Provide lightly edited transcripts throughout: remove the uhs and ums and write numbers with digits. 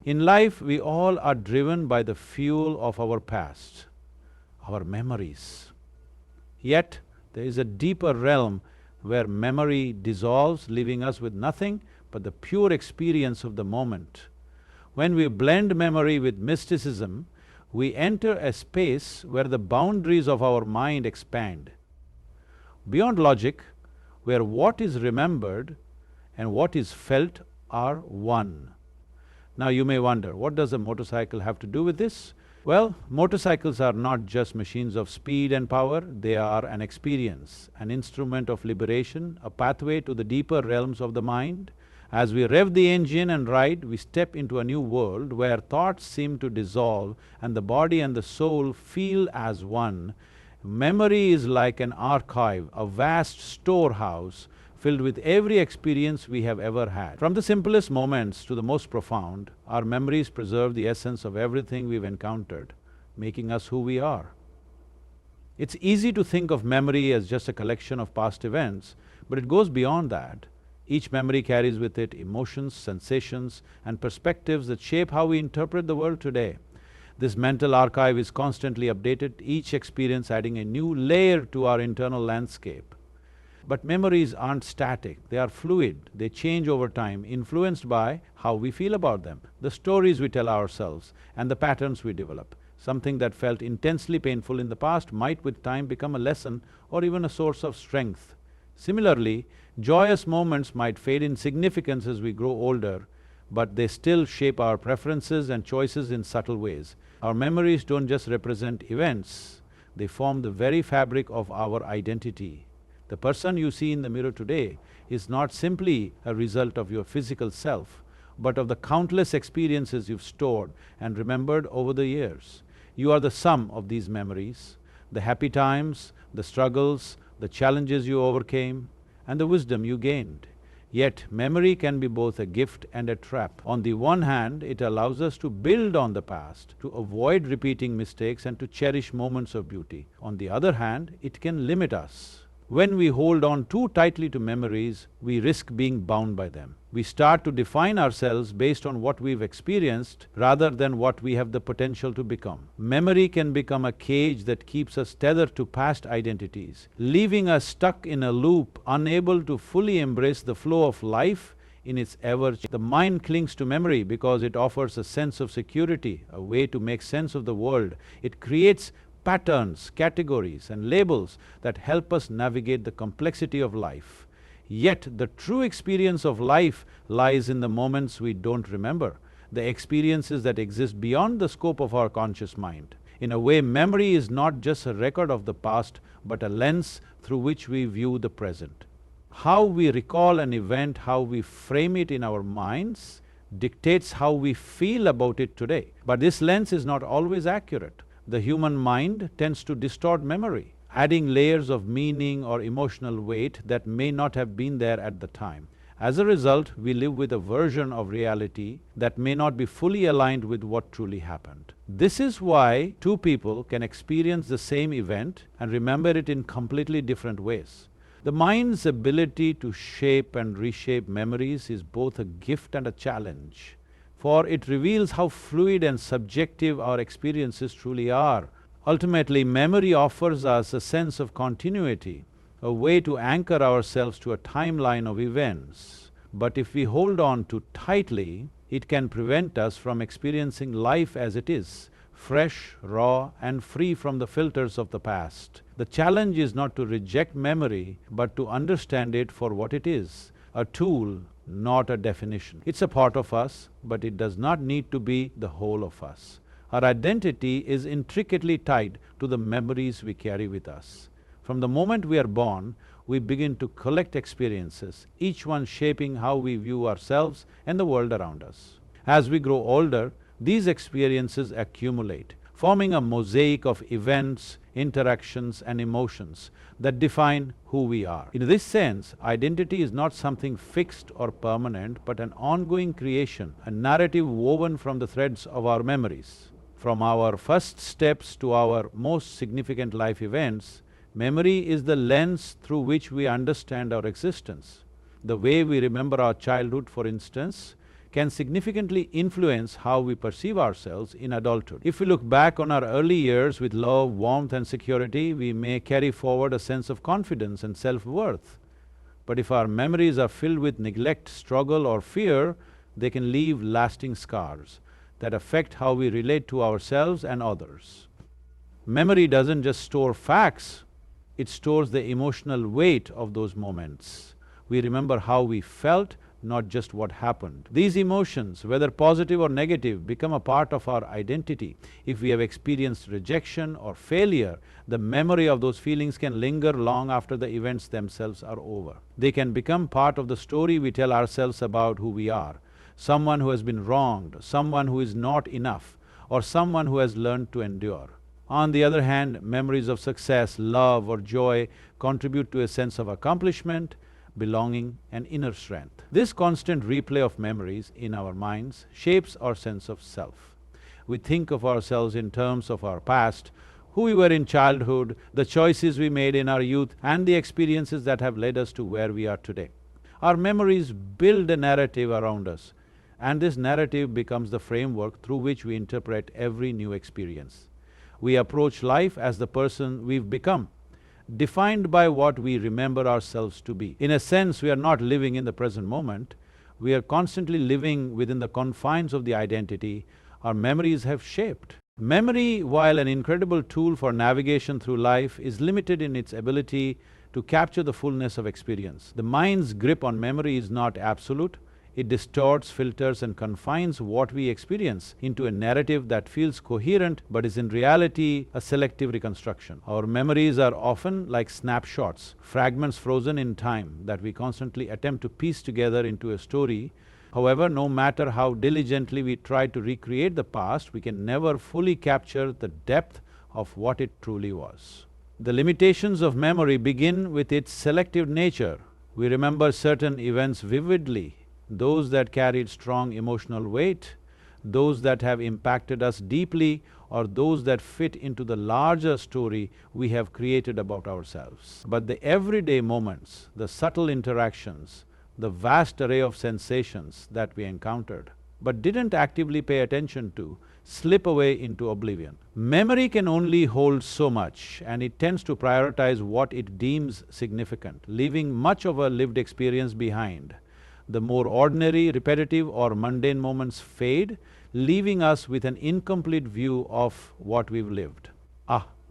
In life, we all are driven by the fuel of our past, our memories. Yet, there is a deeper realm where memory dissolves, leaving us with nothing but the pure experience of the moment. When we blend memory with mysticism, we enter a space where the boundaries of our mind expand. Beyond logic, where what is remembered and what is felt are one. Now you may wonder, what does a motorcycle have to do with this? Well, motorcycles are not just machines of speed and power, they are an experience, an instrument of liberation, a pathway to the deeper realms of the mind. As we rev the engine and ride, we step into a new world where thoughts seem to dissolve and the body and the soul feel as one. Memory is like an archive, a vast storehouse filled with every experience we have ever had. From the simplest moments to the most profound, our memories preserve the essence of everything we've encountered, making us who we are. It's easy to think of memory as just a collection of past events, but it goes beyond that. Each memory carries with it emotions, sensations, and perspectives that shape how we interpret the world today. This mental archive is constantly updated, each experience adding a new layer to our internal landscape. But memories aren't static, they are fluid, they change over time, influenced by how we feel about them, the stories we tell ourselves, and the patterns we develop. Something that felt intensely painful in the past might with time become a lesson or even a source of strength. Similarly, joyous moments might fade in significance as we grow older, but they still shape our preferences and choices in subtle ways. Our memories don't just represent events, they form the very fabric of our identity. The person you see in the mirror today is not simply a result of your physical self, but of the countless experiences you've stored and remembered over the years. You are the sum of these memories, the happy times, the struggles, the challenges you overcame, and the wisdom you gained. Yet, memory can be both a gift and a trap. On the one hand, it allows us to build on the past, to avoid repeating mistakes and to cherish moments of beauty. On the other hand, it can limit us. When we hold on too tightly to memories, we risk being bound by them. We start to define ourselves based on what we've experienced rather than what we have the potential to become. Memory can become a cage that keeps us tethered to past identities, leaving us stuck in a loop, unable to fully embrace the flow of life in its The mind clings to memory because it offers a sense of security, a way to make sense of the world. It creates patterns, categories, and labels that help us navigate the complexity of life. Yet, the true experience of life lies in the moments we don't remember, the experiences that exist beyond the scope of our conscious mind. In a way, memory is not just a record of the past, but a lens through which we view the present. How we recall an event, how we frame it in our minds, dictates how we feel about it today. But this lens is not always accurate. The human mind tends to distort memory, adding layers of meaning or emotional weight that may not have been there at the time. As a result, we live with a version of reality that may not be fully aligned with what truly happened. This is why two people can experience the same event and remember it in completely different ways. The mind's ability to shape and reshape memories is both a gift and a challenge, for it reveals how fluid and subjective our experiences truly are. Ultimately, memory offers us a sense of continuity, a way to anchor ourselves to a timeline of events. But if we hold on too tightly, it can prevent us from experiencing life as it is, fresh, raw, and free from the filters of the past. The challenge is not to reject memory, but to understand it for what it is, a tool, not a definition. It's a part of us, but it does not need to be the whole of us. Our identity is intricately tied to the memories we carry with us. From the moment we are born, we begin to collect experiences, each one shaping how we view ourselves and the world around us. As we grow older, these experiences accumulate, forming a mosaic of events, interactions, and emotions that define who we are. In this sense, identity is not something fixed or permanent, but an ongoing creation, a narrative woven from the threads of our memories. From our first steps to our most significant life events, memory is the lens through which we understand our existence. The way we remember our childhood, for instance, can significantly influence how we perceive ourselves in adulthood. If we look back on our early years with love, warmth and security, we may carry forward a sense of confidence and self-worth. But if our memories are filled with neglect, struggle or fear, they can leave lasting scars that affect how we relate to ourselves and others. Memory doesn't just store facts, it stores the emotional weight of those moments. We remember how we felt, not just what happened. These emotions, whether positive or negative, become a part of our identity. If we have experienced rejection or failure, the memory of those feelings can linger long after the events themselves are over. They can become part of the story we tell ourselves about who we are. Someone who has been wronged, someone who is not enough, or someone who has learned to endure. On the other hand, memories of success, love or joy contribute to a sense of accomplishment, belonging and inner strength. This constant replay of memories in our minds shapes our sense of self. We think of ourselves in terms of our past, who we were in childhood, the choices we made in our youth, and the experiences that have led us to where we are today. Our memories build a narrative around us, and this narrative becomes the framework through which we interpret every new experience. We approach life as the person we've become, defined by what we remember ourselves to be. In a sense, we are not living in the present moment, we are constantly living within the confines of the identity our memories have shaped. Memory, while an incredible tool for navigation through life, is limited in its ability to capture the fullness of experience. The mind's grip on memory is not absolute. It distorts, filters and confines what we experience into a narrative that feels coherent but is in reality a selective reconstruction. Our memories are often like snapshots, fragments frozen in time that we constantly attempt to piece together into a story. However, no matter how diligently we try to recreate the past, we can never fully capture the depth of what it truly was. The limitations of memory begin with its selective nature. We remember certain events vividly, those that carried strong emotional weight, those that have impacted us deeply, or those that fit into the larger story we have created about ourselves. But the everyday moments, the subtle interactions, the vast array of sensations that we encountered, but didn't actively pay attention to, slip away into oblivion. Memory can only hold so much, and it tends to prioritize what it deems significant, leaving much of our lived experience behind. The more ordinary, repetitive or mundane moments fade, leaving us with an incomplete view of what we've lived.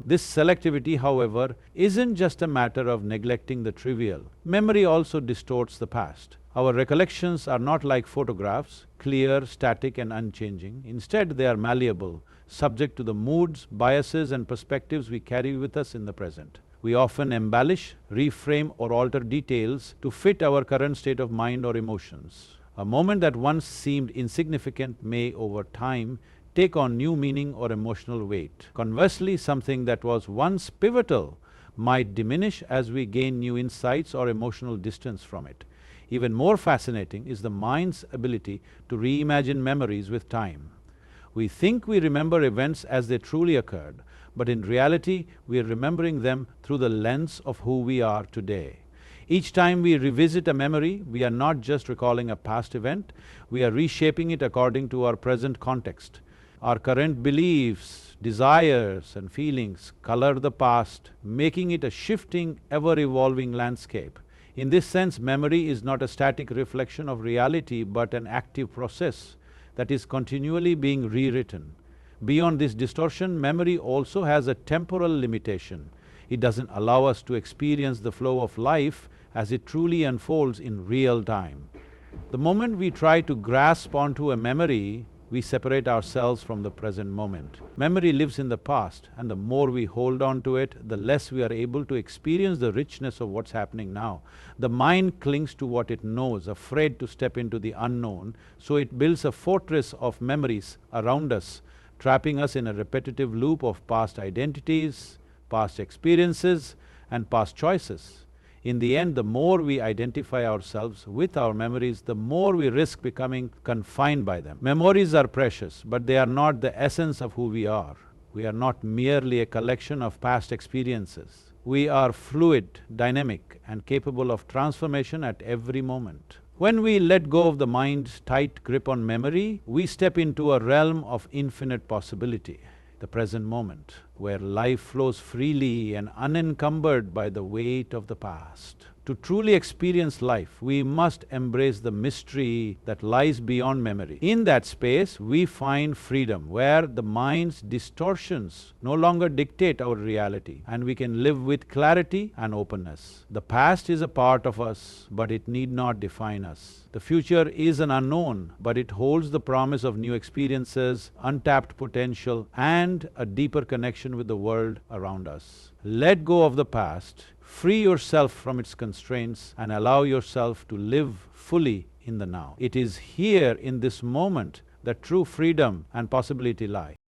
This selectivity, however, isn't just a matter of neglecting the trivial. Memory also distorts the past. Our recollections are not like photographs, clear, static and unchanging. Instead, they are malleable, subject to the moods, biases and perspectives we carry with us in the present. We often embellish, reframe or alter details to fit our current state of mind or emotions. A moment that once seemed insignificant may, over time, take on new meaning or emotional weight. Conversely, something that was once pivotal might diminish as we gain new insights or emotional distance from it. Even more fascinating is the mind's ability to reimagine memories with time. We think we remember events as they truly occurred, but in reality, we are remembering them through the lens of who we are today. Each time we revisit a memory, we are not just recalling a past event, we are reshaping it according to our present context. Our current beliefs, desires and feelings color the past, making it a shifting, ever-evolving landscape. In this sense, memory is not a static reflection of reality, but an active process that is continually being rewritten. Beyond this distortion, memory also has a temporal limitation. It doesn't allow us to experience the flow of life as it truly unfolds in real time. The moment we try to grasp onto a memory, we separate ourselves from the present moment. Memory lives in the past, and the more we hold on to it, the less we are able to experience the richness of what's happening now. The mind clings to what it knows, afraid to step into the unknown, so it builds a fortress of memories around us, trapping us in a repetitive loop of past identities, past experiences, and past choices. In the end, the more we identify ourselves with our memories, the more we risk becoming confined by them. Memories are precious, but they are not the essence of who we are. We are not merely a collection of past experiences. We are fluid, dynamic, and capable of transformation at every moment. When we let go of the mind's tight grip on memory, we step into a realm of infinite possibility, the present moment, where life flows freely and unencumbered by the weight of the past. To truly experience life, we must embrace the mystery that lies beyond memory. In that space, we find freedom, where the mind's distortions no longer dictate our reality, and we can live with clarity and openness. The past is a part of us, but it need not define us. The future is an unknown, but it holds the promise of new experiences, untapped potential, and a deeper connection with the world around us. Let go of the past, free yourself from its constraints, and allow yourself to live fully in the now. It is here in this moment that true freedom and possibility lie.